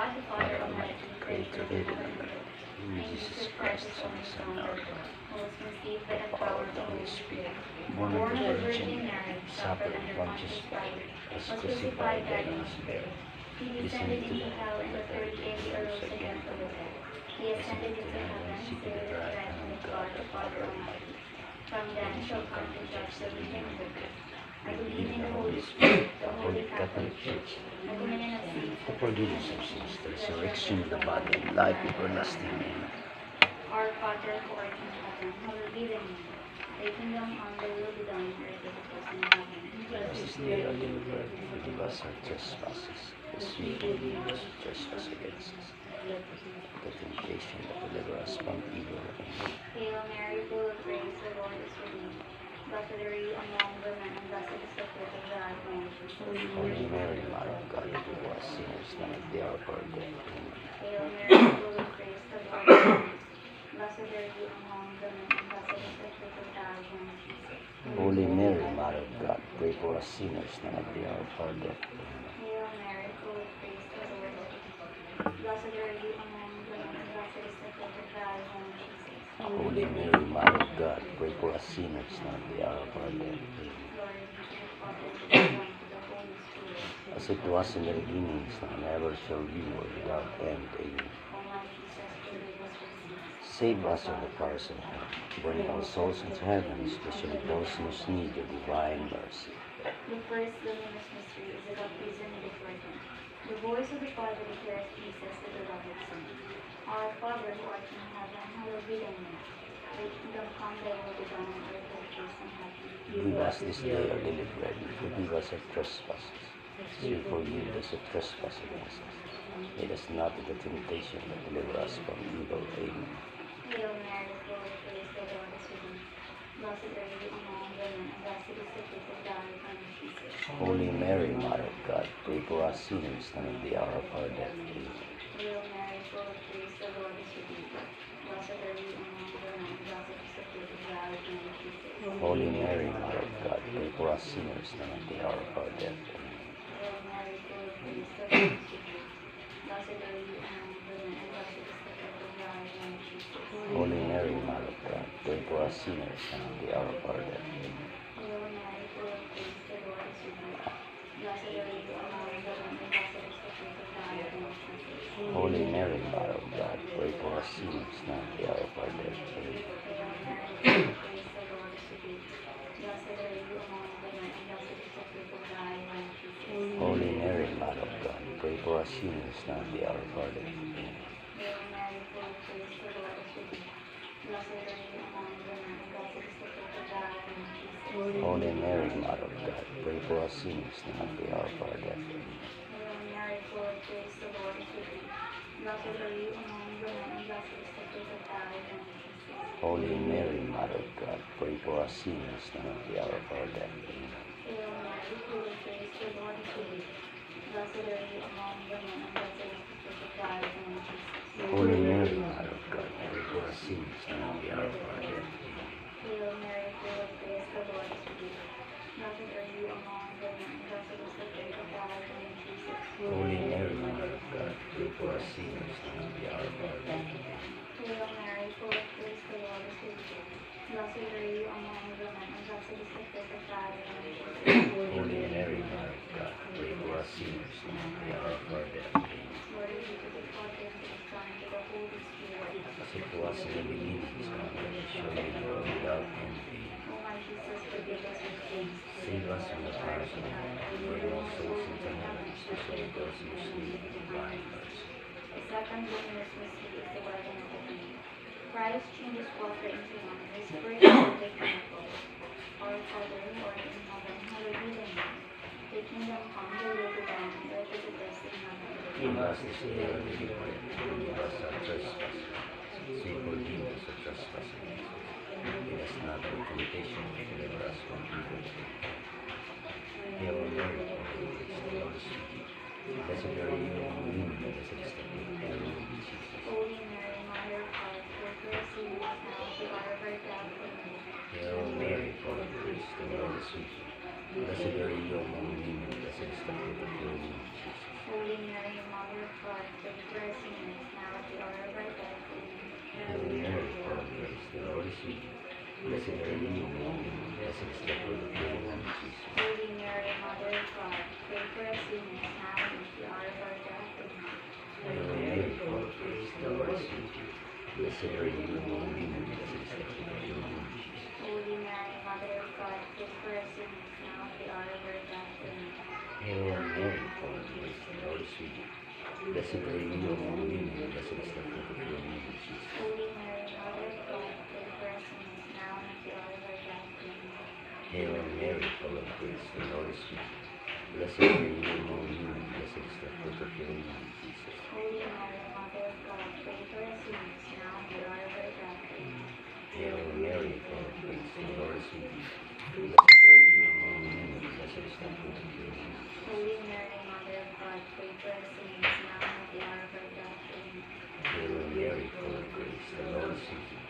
God, the Father Father Almighty, Almighty, pray for creator the heaven heaven and and earth, earth. through And Jesus Jesus Christ, Christ, Son Son of of Son, God, our God, who was conceived by the the power power of of the the Holy Holy Spirit, Spirit, born of born the of the Virgin Virgin Mary, Mary, suffered suffered under Pontius Pontius Pilate, Pilate, was was crucified, crucified, died, died, and and was was buried. buried. He Descended descended to the into hell, earth, and the the third third day day he he rose arose again again from from the the dead. dead. He ascended Descended to into heaven, heaven, seated seated at at the the right right hand hand of of God, God the the Father Father Almighty. Almighty. From Then thence he shall shall come come to to judge judge the the living living and and the the dead. dead. I We believe believe in in the the Holy Holy Spirit, Spirit, the the Holy Holy Catholic Catholic Church, Church, the communion of saints, the the forgiveness forgiveness of of sins, sins, the the resurrection resurrection of of the the body, body, and and life life everlasting. everlasting. Amen. Our Father who art in heaven, hallowed be thy name. Thy kingdom come, thy will be done on earth as it was in heaven. Give us this day our daily bread, and forgive us our trespasses, as we forgive those who trespass against us. The temptation that deliver us from evil. Amen. Hail Mary, full of grace, the Lord is with thee. Blessed are you among women, and blessed is the fruit of thy womb, Jesus. Holy Mary, Mother of God, forgive us sinners, now at the hour of our death. Amen. Hail Mary, full of grace, the Lord is with thee. Blessed are you among women, and blessed is the fruit of thy womb, Jesus. Holy Mary, Mother of God, pray for us sinners, now at the hour of our death. Amen. Hail Mary, full of grace, the Lord is with thee. Blessed are you among women, and blessed is the fruit of thy womb, Jesus. Holy Mary, Mother of God, pray for us sinners, now at the hour of our death. Amen. Glory be to the Father, to the Son, to the Holy Spirit. As it was in the beginning, is now, and ever shall be, world without end. Amen. O my Jesus, forgive us our sins. Save us from the fires of hell. Bring all souls into heaven, especially those who most need your divine mercy. The first luminous mystery is the baptism in the Jordan. The voice of the Father declares Jesus the beloved Son. Our Father who art in heaven, hallowed be thy name. Thy kingdom come, thy will be done on earth as it is in heaven. Give us this day our daily bread, and forgive us our trespasses, as we forgive those who trespass against us. Lead us not into temptation, but deliver us from evil. Amen. Hail Mary, full of grace, the Lord is with thee. Blessed are you among women, and blessed is the fruit of thy womb, Jesus. Holy Mary, Mother of God, pray for us sinners, now at the hour of our death. Amen. Hail Mary, full of grace, the Lord is with thee. Blessed are you among women, and blessed is the fruit of thy womb, Jesus. Holy Mary, Mother of God, pray for us sinners, now at the hour of our death. Amen. Hail Mary, full of grace, the Lord is with thee. Blessed are you among women, and blessed is the fruit of thy womb, Jesus. Holy Mary, Mother of God, pray for us sinners, now at the hour of our death. Amen. Hail Mary, full of grace, the Lord is with thee. Blessed are you among women, and blessed is the fruit of thy womb, Jesus. Holy Mary, Mother of God, pray for us sinners, now at the hour of our death. Amen. Hail Mary, full of grace, the Lord is with thee. Blessed are you among women, and blessed is the fruit of thy womb, Jesus. Holy Mary, Mother of God, pray for us sinners, now at the hour of our death. Amen. Hail Mary, full of grace, the Lord is with thee. Blessed are you among women, and blessed is the fruit of thy womb, Jesus. Holy Mary, Mother of God, pray for us sinners, now at the hour of our death. Amen. Hail Mary, full of grace, the Lord is with thee. Blessed are you among women, and blessed is the fruit of thy womb, Jesus. Holy Mary, Mother of God, pray for us sinners, now at the hour of our death. Amen. Hail Mary, full of grace, the Lord is with thee. Blessed are you among women, and blessed is the fruit of thy womb, Jesus. Holy Mary, Mother of God, pray for us sinners, now at the hour of our death. Amen. Hail Mary, full of grace, the Lord is with thee. Blessed are you among women, and blessed is the fruit of thy womb, Jesus. Holy Mary, Mother of God, pray for us sinners, now at the hour of our death. Amen. Hail Mary, full of grace, the Lord is with thee. Blessed are you among women, and blessed is the fruit of thy womb, Jesus. Holy Mary, Mother of God, pray for us sinners, now at the hour of our death. Amen. Glory be to the Father, and to the Son, and to the Holy Spirit. As it was in the beginning, is now, and ever shall be, world without end. Amen. O my Jesus, forgive us our sins. Save us from the fires of hell. Bring all souls into heaven, especially those who need your divine mercy. The second luminous mystery is the Garden of Eden. Christ changes water into wine. The Spirit will take control. Our Father who art in heaven, hallowed be thy name. Thy kingdom come, thy will be done on earth as it is in heaven. Give us this day our daily bread, and forgive us our trespasses, as we forgive those who trespass against us. Lead us not into temptation, but deliver us from evil. Hail Mary, full of grace, the Lord is with thee. Blessed are you among women, and blessed is the fruit of thy womb, Jesus. Holy Mary, Mother of God, pray for us sinners now at the hour of our death. Amen. Hail Mary, full of grace, the Lord is with thee. Blessed are you among women, blessed is the fruit of your womb, Jesus. Holy Mary, Mother of God, pray Blessed are you among women, blessed is the fruit of your womb, Jesus. Holy Mary, Mother of God, pray for us sinners now and at the hour of our death. Amen. Hail Mary, full of grace, the Lord is with you. Blessed are you among women, blessed is the fruit of your womb, Jesus. Holy Mary, Mother of God, pray for us sinners now at the hour of our death. Amen. Hail Mary, full of grace, the Lord is with you. Blessed are you among women, blessed is the fruit of your womb, Jesus. Holy Mary, Mother of God, pray for us sinners now and at the hour of our death. Amen. Hail Mary, full of grace, the Lord is with you. Blessed are you among women, blessed is the fruit of your womb, Jesus. Holy Mary, Mother of God, pray for us sinners now and at the hour of our death. Amen. Hail Mary, full of grace, the Lord is with you. Blessed are you among women, blessed is the fruit of your womb. Holy Mary, Mother of God, pray for us sinners now and at the hour of our death. Amen. Hail Mary, full of grace, the Lord is with you.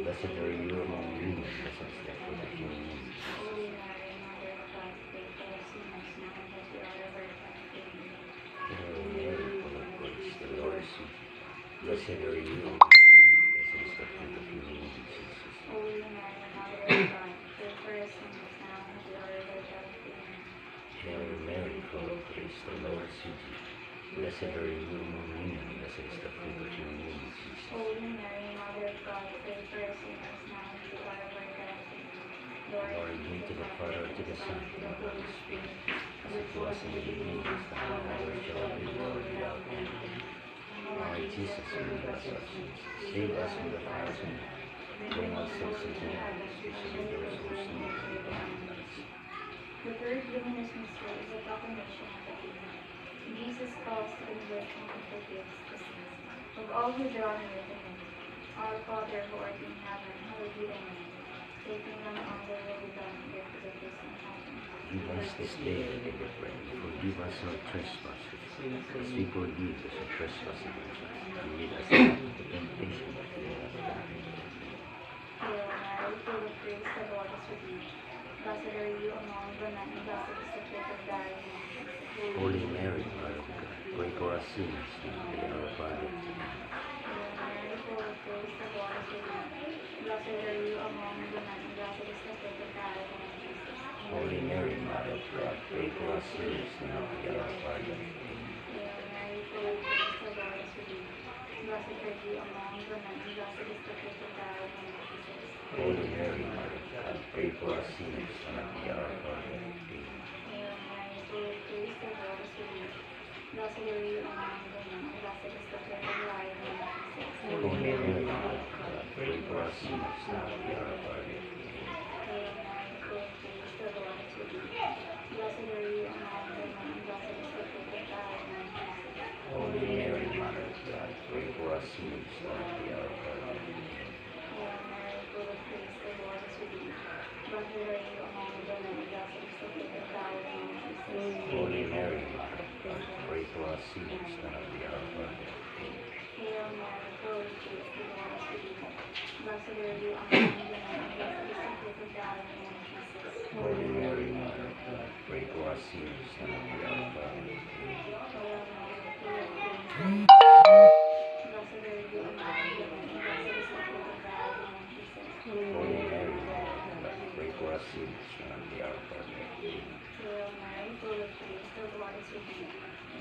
Blessed are you among women, blessed is the fruit of your womb. Holy Mary, Mother of God, pray for us sinners now and at the hour of our death. Amen. Hail Mary, full of grace, the Lord is with you. Blessed are you among women, blessed is the fruit of your womb, Jesus. Holy Mary, Mother of God, pray for us sinners now and at the hour of our death. Amen. Hail Mary, full of grace, the Lord is with you. Blessed are you among women, blessed is the fruit of your womb, Jesus. Holy Mary, Mother of God, pray for us sinners now and at the hour of our death. Amen. Glory be to the Father, to the Son, and to the Holy Spirit, as it was in the beginning, is now, and ever shall be, world without end. Lord Jesus, forgive us our sins, save us from the fires of hell, bring all souls into heaven, especially those who need of divine mercy. The third luminous mystery is the proclamation of the kingdom. Jesus calls to conversion and forgives the sins of all who draw near to him. Our Father who art in heaven, hallowed be thy name. Thy kingdom come, thy will be done on earth as it is in heaven. Give us this day our daily bread, and forgive us our trespasses, as we forgive those who trespass against us. And lead us not into temptation, but deliver us from evil. Hail Mary, full of grace, the Lord is with thee. Blessed are you among women, and blessed is the fruit of thy womb, Jesus. Holy Mary, Mother of God, pray for us sinners, now and at the hour of our death. Amen. Hail Mary, full of grace, the Lord is with thee. Blessed are you among women, and blessed is the fruit of thy womb, Jesus. Holy Mary, Mother of God, pray for us sinners, now and at the hour of our death. Amen. Hail Mary, full of grace, the Lord is with thee. Blessed are you among women, and blessed is the fruit of thy womb, Jesus. Holy Mary, Mother of God, pray for us sinners, now and at the hour of our death. Amen. Hail Mary, full of grace, the Lord is with thee. Blessed are you among women, and blessed is the fruit of thy womb, Jesus. Holy Mary, Mother of God, pray for us sinners, now and at the hour of our death. Amen. Hail Mary, full of grace, the Lord is with thee. Blessed are you among women, and blessed is the fruit of thy womb, Jesus. Holy Mary, Mother of God, pray for us sinners, now and at the hour of our death. Amen. Hail Mary, full of grace, the Lord is with thee. Blessed are you among women, and blessed is the fruit of thy womb, Jesus. Holy Mary, Mother of God, pray for us sinners, now and at the hour of our death. Amen. Hail Mary, full of grace, the Lord is with thee. Blessed are you among women, and blessed is the fruit of thy womb, Jesus. Holy Mary, Mother of God, pray for us sinners, now and at the hour of our death. Amen. Hail Mary, full of grace, the Lord is with thee. Blessed are you among women, and blessed is the fruit of thy womb, Jesus. Holy Mary, Mother of God, pray for us sinners, now and at the hour of our death. Amen. Hail Mary, full of grace, the Lord is with thee.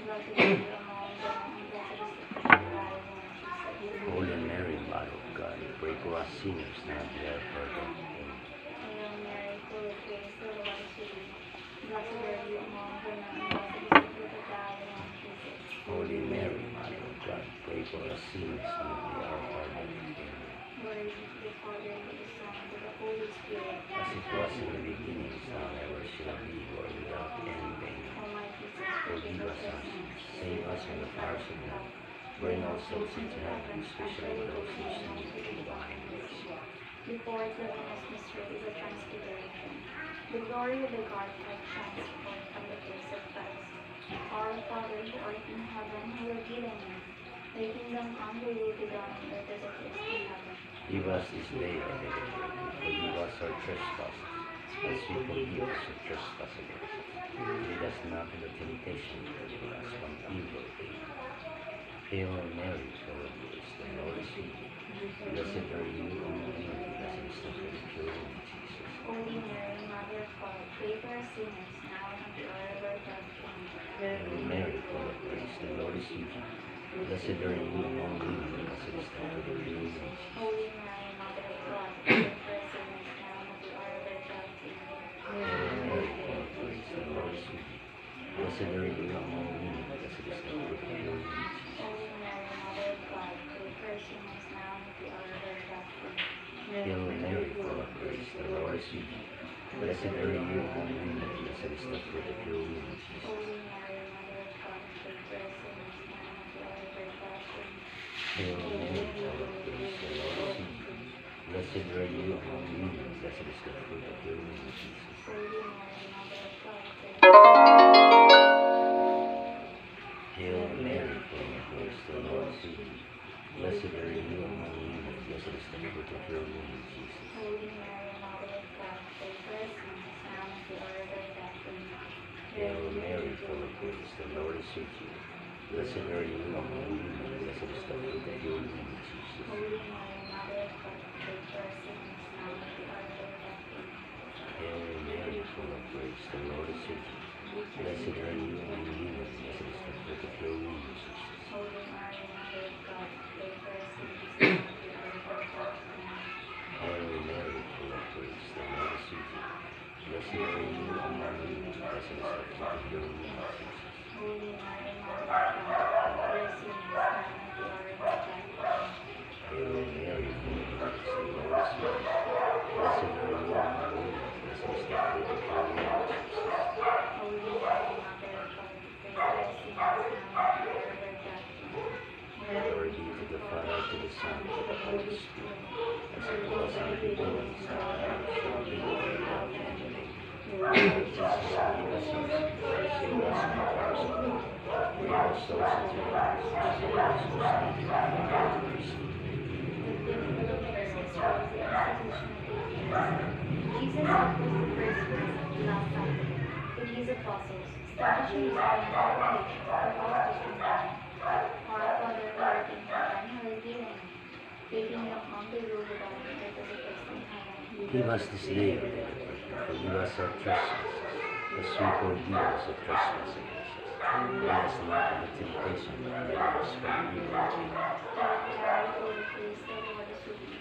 Blessed are you among women, and blessed is the fruit of thy womb, Jesus. Holy Mary, Mother of God, pray for us sinners, now and at the hour of our death. Amen. Hail Mary, full of grace, the Lord is with thee. Blessed are you among women, and blessed is the fruit of thy womb, Jesus. Holy Mary, Mother of God, pray for us sinners, now and at the hour of our death. Amen. Glory be to the Father, and to the Son, and to the Holy Spirit. As it was in the beginning, is now, and ever shall be, world without end. Amen. Almighty Jesus, Forgive us our sins, save us from the fires of hell, bring all souls into heaven, especially those who need of divine mercy. The fourth luminous mystery is the Transfiguration. The glory of the Godhead shines forth from the face of Christ. Our Father who art in heaven, hallowed be thy name. Thy kingdom come, thy will be done on earth as it is in heaven. Give us this day our daily bread, and forgive us our trespasses, as we forgive those who trespass against us. Lead us not into temptation, but deliver us from evil. Amen. Hail Mary, full of grace, the Lord is with thee. Blessed are you among women, blessed is the fruit of your womb, Jesus. Holy Mary, Mother of God, pray for us sinners, now and at the hour of our death. Amen. Hail Mary, full of grace, the Lord is with you. Blessed are you among women, blessed is the fruit of your womb, Jesus. Holy Mary, Mother of God, pray for us sinners, now and at the hour of our death. Amen. Hail Mary, full of grace, the Lord is with you. Blessed are you among women, blessed is the fruit of your womb, Jesus. Holy Mary, Mother of God, pray for us sinners, now and at the hour of our death. Amen. Hail Mary, full of grace, the Lord is with you. Blessed are you among women, blessed is the fruit of your womb, Jesus. Holy Mary, Mother of God, pray for us sinners, now and at the hour of our death. Amen. Hail Mary, full of grace, the Lord is with you. Blessed are you among women, blessed is the fruit of your womb, Jesus. Holy Mary, Mother of God, pray for us. Hail Mary, full of grace, the Lord is with you. Blessed are you among women, blessed is the fruit of your womb, Jesus. Holy Mary, Mother of God, pray for us sinners, now and at the hour of our death. Amen. Hail Mary, full of grace, the Lord is with you. Blessed are you among women, blessed is the fruit of your womb, Jesus. Holy Mary, Mother of God, pray for us sinners, now and at the hour of our death. Amen. Hail Mary, full of grace, the Lord is with you. Blessed are you among women, blessed is the fruit of your womb, Jesus. Holy Mary, Mother of God, pray for us sinners, now and at the hour of our death. Amen. Hail Mary, full of grace, the Lord is with you. Blessed are you among women, blessed is the fruit of your womb, Jesus. Holy Mary, Mother of God, pray for us sinners, now and at the hour of our death. Amen. Hail Mary, full of grace, the Lord is with you. Blessed are you among women, blessed is the fruit of your womb, Jesus. Holy Mary, Mother of God, pray for us sinners, now and at the hour of our death. Amen. Glory be to the Father, to the Son, to the Holy Spirit, as it was in the beginning, is now, and ever shall be, world without end. Amen. Lord Jesus, forgive us our sins, save us from the fires of hell. Lead all souls into heaven, especially those who need your divine mercy. Jesus offers the first fruits of the last supper to his apostles, establishing his plan of salvation for all Christian men. Our Father who art in heaven, hallowed be thy name. Taking me upon the rule of God, and earth as it is in heaven. Give us this day our daily bread, and forgive us our trespasses, as we forgive those who trespass against us. Lead us not into temptation, but deliver us from evil. Amen. Mary, full of grace, the Lord is with thee.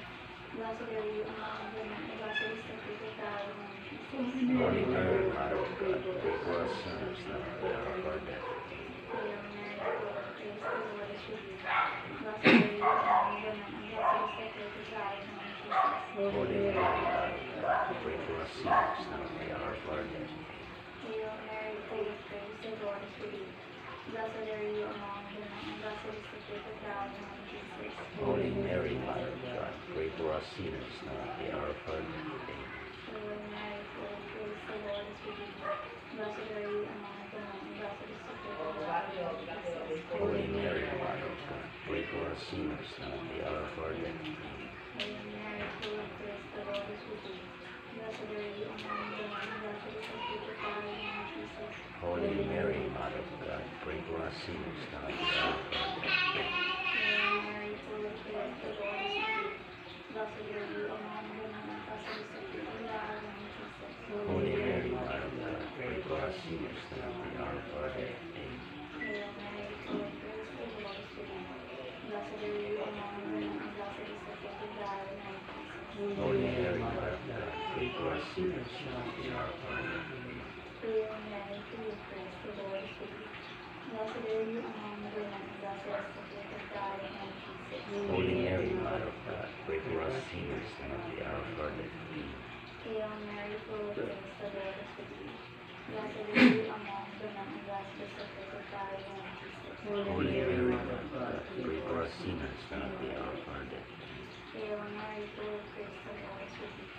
Blessed are you among women, and blessed is the fruit of thy womb, Jesus. Holy Mary, Mother of God, pray for us sinners now and at the hour of our death. Hail Mary, full of grace, the Lord is with thee. Blessed are you among women, and blessed is the fruit of thy womb, Jesus. Holy Mary, Mother of God, pray for us sinners now and at the hour of our death. Hail Mary, full of grace, the Lord is with thee. Blessed are you among women, and blessed is the fruit of thy womb, Jesus. Holy Mary, Mother of God, pray for us sinners now and at the hour of our death. Amen. Hail Mary, full of grace, the Lord is with thee. Blessed are you among women, and blessed is the fruit of thy womb, Jesus. Holy Mary, Mother of God, pray for us sinners now and at the hour of our death. Amen. Hail Mary, full of grace, the Lord is with thee. Blessed are you among women, and blessed is the fruit of thy womb, Jesus. Holy Mary, Mother of God, pray for us sinners now and at the hour of our death. Amen. Hail Mary, full of grace, the Lord is with thee. Blessed are you among women, and blessed is the fruit of thy womb, Jesus. Holy Mary, Mother of God, pray for us sinners now and at the hour of our death. Amen. Hail Mary, full of grace, the Lord is with thee. Blessed are you among women, and blessed is the fruit of thy womb, Jesus. Holy Mary, Mother of God, pray for us sinners now and at the hour of our death. Amen. Hail Mary, full of grace, the Lord is with thee. Blessed are you among women, and blessed is the fruit of thy womb, Jesus. Holy Mary, Mother of God, pray for us sinners now at the hour of our death. Amen. Hail Mary, full of grace, the Lord is with thee. Blessed are you among women, and blessed is the fruit of thy womb, Jesus. Holy Mary, Mother of God, pray for us sinners now at the hour of our death. Hail Mary, full of grace, the Lord is with thee.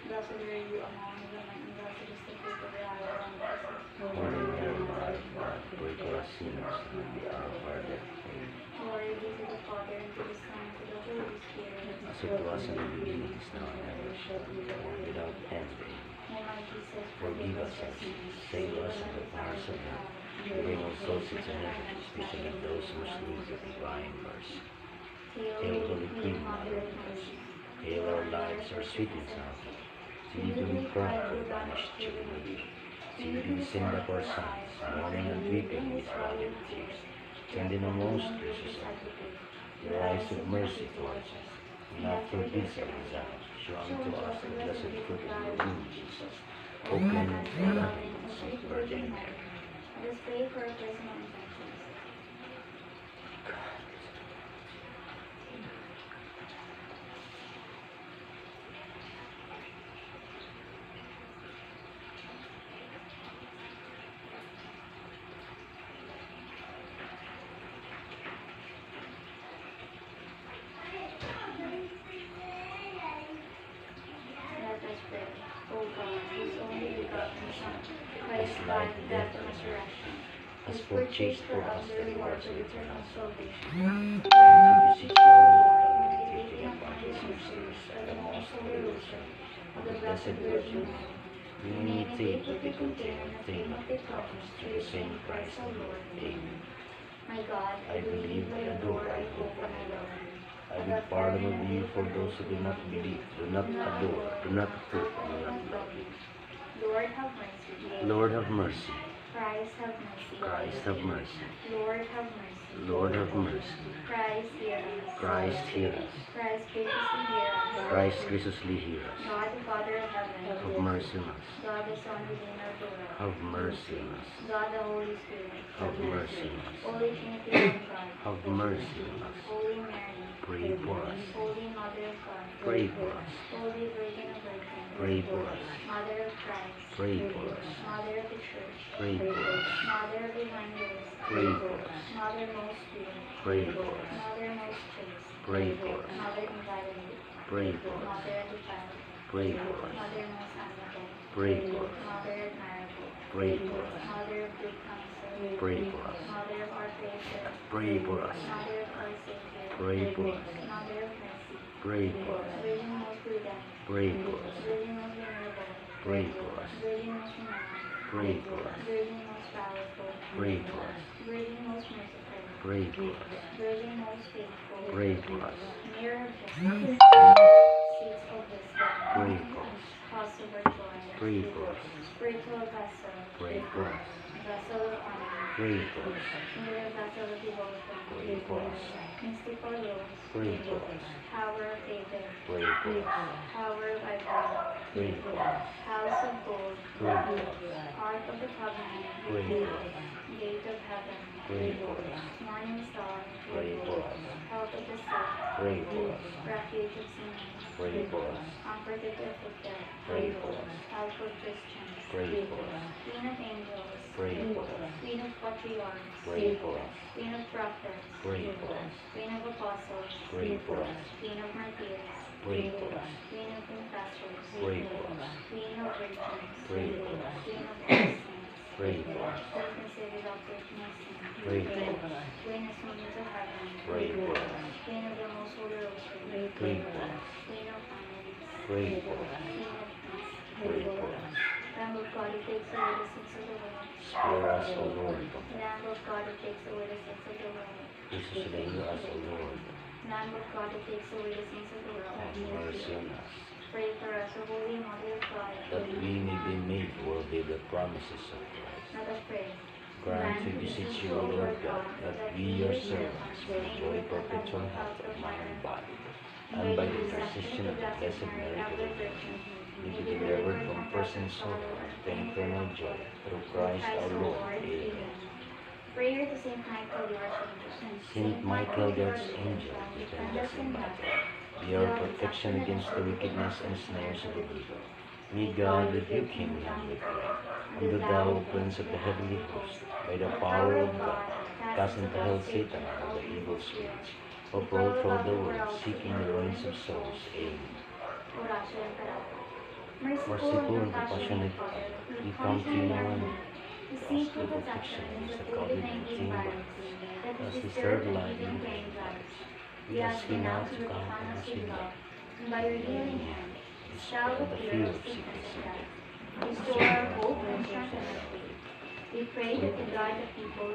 Blessed are you among women, and blessed is the fruit of thy womb, Jesus. Holy Mary, Mother of God, pray for us sinners now at the hour of our death. Amen. Glory be to the Father, and to the Son, and to the Holy Spirit. As it was in the beginning, is now, and ever shall be, world without end. Amen. O my Jesus, Forgive us our sins, save us from the fires of hell, and bring all souls into heaven, especially those who need of divine mercy. Hail, Holy Queen, Mother of Mercy. Hail, our lives, our sweet and sound. To you do we cry, poor banished children. To you do we send up our sighs, mourning and weeping with valiant tears. Turn in, O most gracious Advocate, your eyes of mercy towards us, and after this our desires, show unto us the blessed fruit of your womb, Jesus. O clement, O loving, O sweet Virgin Mary. Let us pray for our personal intentions. Let us pray. O God, whose only begotten Son, Christ died, death, and resurrection, Has has purchased purchased for us the rewards of eternal eternal salvation. salvation. Grant, We we beseech beseech you, you, O O Lord, Lord, meditating meditating upon upon these these mysteries mysteries of of the the most holy Rosary of the Blessed Virgin Mary, we we may may imitate what they contain contain and and obtain obtain what what they they promise promise through through the same Christ our Lord. Amen. My God, I believe, I adore, I hope, and I love you. I will pardon of you for those who do not believe, do not adore, do not hope, and do not love you. Lord, have mercy. Lord have mercy. Christ, have mercy. Christ have mercy. Lord, have mercy. Lord have mercy. Christ, hear us. Christ hear us. Christ, graciously hear us. Christ graciously hear us. God, the Father of heaven. Have mercy on us. God, the Son, Redeemer of the world. Have mercy on us. God, the Holy Spirit. Have mercy on us. Holy Trinity of God. Have mercy on us. Holy Mary. Pray for us. Holy Mother of God. Pray for us. Holy Virgin of Virgins. Pray for us. Mother of Christ. Pray for us. Mother of the Church. Pray for us. Mother of evangelists. Pray for us. Mother most pure. Pray for us. Mother most chaste. Pray for us. Mother inviolate. Pray for us. Mother undefiled. Pray for us. Mother most honorable. Pray for us. Mother admirable. Pray for us. Mother of good counsel. Pray for us. Mother of our Creator. Pray for us. Mother of our Savior. Pray for us. Mother of mercy. Pray for us. Virgin most prudent. Pray for us. Virgin most venerable. Pray for us. Virgin most renowned. Pray for us. Virgin most powerful. Pray for us. Virgin most merciful. Pray for us. Virgin most faithful. Pray for us. Mirror of justice. Seats of wisdom. Pray for us. Cause of our joy. Pray for us. Spiritual vessel. Pray for us. Vessel of honor. Pray for us. Mirror vessel of devotion. Pray for us. Mystical rose. Pray for us. Tower of David. Pray for us. Tower of ivory. Pray for us. House of gold. Pray for us. Ark of the covenant. Pray for us. Gate of heaven. Pray for us. Morning star. Pray for us. Help of the sick. Pray for us. Refuge of sinners. Pray for us. Comfort of the afflicted. Pray for us. Help of Christians. Pray for us. Queen of angels. Pray for us. Queen of patriarchs. Pray for us. Queen of prophets. Pray for us. Queen of apostles. Pray for us. Queen of martyrs. Pray for us. Queen of confessors. Pray for us. Queen of virgins. Pray for us. Queen of all saints. Pray for us. Queen considered of greatness. Pray for us. Queen of moons of heaven. Pray for us. Queen of the most holy rosary. Pray for us. Queen of families. Pray for us. Queen of peace. Pray for us. Lamb of God who takes away the sins of the world. Spare us, O Lord. Lamb of God who takes away the sins of the world. Graciously hear us, O Lord. Lamb of God who takes away the sins of the Have world. mercy on us, Pray for us, O Holy Mother of God. that we may be made worthy of the promises of Christ. Let us pray. Grant, we beseech you, O Lord God, that we, your servants, may enjoy perpetual health of mind and body, and by the intercession of the Blessed Mary, may be delivered from present sorrow and eternal joy, through Christ our Lord. Amen. Prayer to Saint Michael, the Archangel. Saint Michael, the Archangel, defend us in battle. Be our protection against the wickedness and snares of the evil. May God rebuke him and with you. And do thou, Prince of the heavenly host, by the power of God, cast into hell Satan and all the evil spirits, who prowl throughout the world, seeking the ruins of souls. Amen. Oratio Imperator. Merciful and compassionate God, we come to you now and seek ask for for protection protection against the COVID-19 COVID-19 virus virus, that as has disturbed disturbed life living and brain lives. we ask you now to come upon upon us us with with love, love, and by your healing hand, dispel shall the the fear of sickness sickness and and death. death. Restore our hope and strengthen our faith. We pray that you guide the people.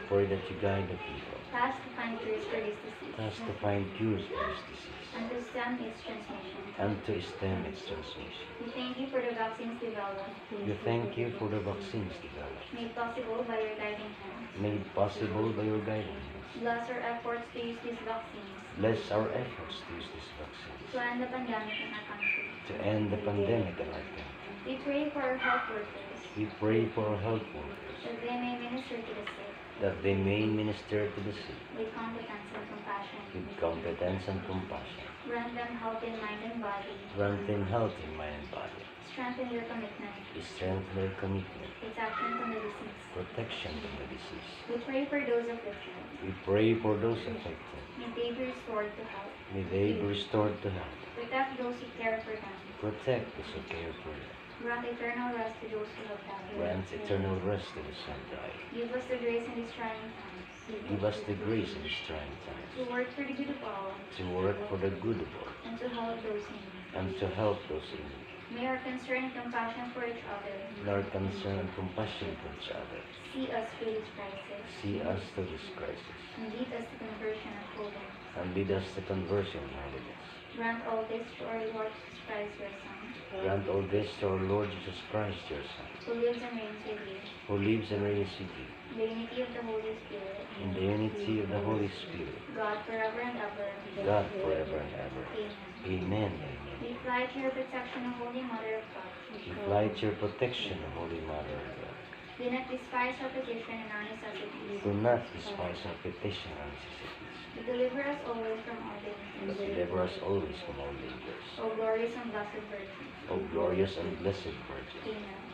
Pray that you guide the people tasked to find cures for this disease, tasked to find cures for this disease, and to stem its transmission. and to stem its transmission. We thank you for the vaccines developed, We thank you for the vaccines developed, made possible by your guiding hands. made possible by your guidance. Bless our efforts to use these vaccines Bless our efforts to use these vaccines to end the pandemic in our country. to end the pandemic in our country. We pray for our health workers, We pray for our health workers, that they may minister to the sick that they may minister to the sick with competence and compassion. with competence and compassion. Grant them health in mind and body. Grant them health in mind and body. Strengthen their commitment, Strengthen their commitment, protection from the disease. protection from the disease. We pray for those afflicted. We pray for those affected. May they be restored to health. May they be restored to health. Protect those who care for them. Protect those who care for them. Grant eternal rest to those who have died. Grant eternal rest to the son died. Give us the grace in these trying times Give us the grace in these trying times to work for the good of all to work for the good of all and to help those in need. and to help those in need. May our concern and compassion for each other In our concern and compassion for each other, see us through this crisis see us through this crisis and lead us to conversion and holiness. and lead us to conversion and holiness. Grant all this to our Lord Jesus Christ, your Son, Grant all this to our Lord Jesus Christ, your Son, who lives and reigns with you, who lives and reigns with you, in the unity of the Holy Spirit, in the unity of the Holy Spirit, God forever and ever. God forever and ever. Amen. Amen. Amen. We fly to your protection, O Holy Mother of God. We fly to your protection, O Holy Mother of God. Do not despise our petition and our necessities, Do not despise our petition and necessities, but deliver us always from all but dangers. deliver us always from all dangers. O glorious and blessed Virgin. O glorious and blessed Virgin.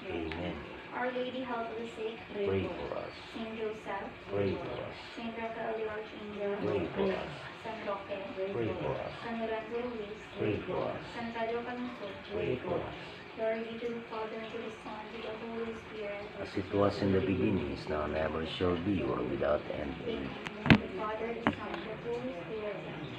Amen. Amen. Our Lady, help the sick. Pray for us. Saint Joseph. Pray for us. Saint Raphael the Archangel. Pray for us. San Roque. Pray for us. San Lorenzo Luis. Pray for us. San Pedro Calungsod. Pray for us. Glory be to the Father, and to the Son, and to the Holy Spirit. As it was in the beginning, is now, and ever shall be, world without end. Amen. The Father, the Son, and the Holy Spirit.